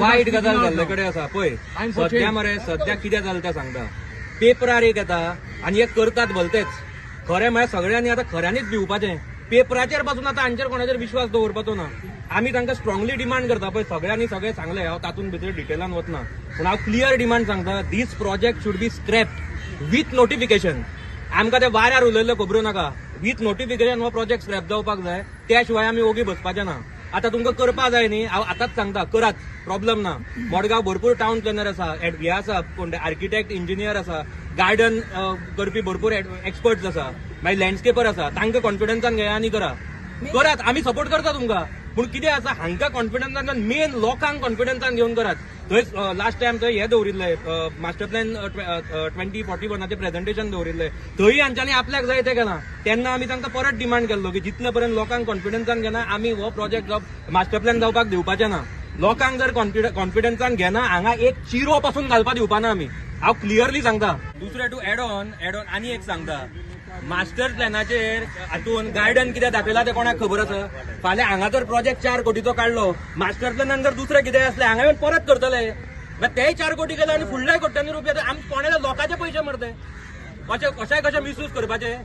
वाईट गजाल जाल्ले कडेन आसा पळय. सध्या मरे सध्या कितें जालें तें सांगता. पेपरार एक येता आनी एक करतात भलतेच. खरें म्हळ्यार सगळ्यांनी आतां खऱ्यांनीच भिवपाचें. पेपराचेर पासून आतां हांचेर कोणाचेर विश्वास दवरपाचो ना. आमी तांकां स्ट्रॉंगली डिमांड करता पळय, सगळ्यांनी सगळें सांगलें, हांव तातूंत भितर डिटेलान वचना, पूण हांव क्लियर डिमांड सांगता, this project should be scrapped with notification. आमकां ते वाऱ्यार उलयल्ले खबरो नाका. विथ नोटिफिकेशन हो प्रोजेक्ट स्क्रॅप जावपाक जाय, त्या शिवाय आमी ओगी बसपाचे ना. आतां तुमकां करपा जाय न्ही, हांव आतांच सांगता, करात, प्रॉब्लेम ना. मडगांव भरपूर टावन प्लॅनर आसा, हे आसा कोण आर्किटेक्ट इंजिनियर आसा, गार्डन करपी भरपूर एक्सपर्ट्स आसा, मागीर लँडस्केपर आसा, तांकां कॉन्फिडन्सान घेया आनी करात. आमी सपोर्ट करता तुमकां. पूण कितें आसा, हांकां कॉन्फिडन्सान, मेन लोकांक कॉन्फिडन्सान घेवन करात. थंय लास्ट टायम थंय हे दवरिल्ले, मास्टर प्लॅन 2041 प्रेझेंटेशन दवरिल्ले, थंय हांच्यांनी आपल्याक जाय तें केलां. तेन्ना आमी तांकां परत डिमांड केल्लो की जितले पर्यंत लोकांक कॉन्फिडन्सान घेना आमी हो प्रोजेक्ट मास्टर प्लॅन जावपाक दिवपाचे ना. लोकांक जर कॉन्फिडन्सान घेना, हांगा एक चिरो पासून घालपाक दिवपाना आमी. हांव क्लियरली सांगता. दुसरे टू एड ऑन आनी एक सांगता, मास्टर प्लॅनाचेर हातून गार्डन कितें दाखयला तें कोणाक खबर आसा? फाल्यां हांगा जर प्रोजेक्ट 4 कोटीचो काडलो, मास्टर प्लॅनान जर दुसरें कितें आसलें हांगा येवन परत करतले. तेय 4 कोटी केले आनी फुडल्या कोट्यांनी रुपया आमी कोणाला लोकांचे पयशे मरते. कशे मिसयूज करपाचे.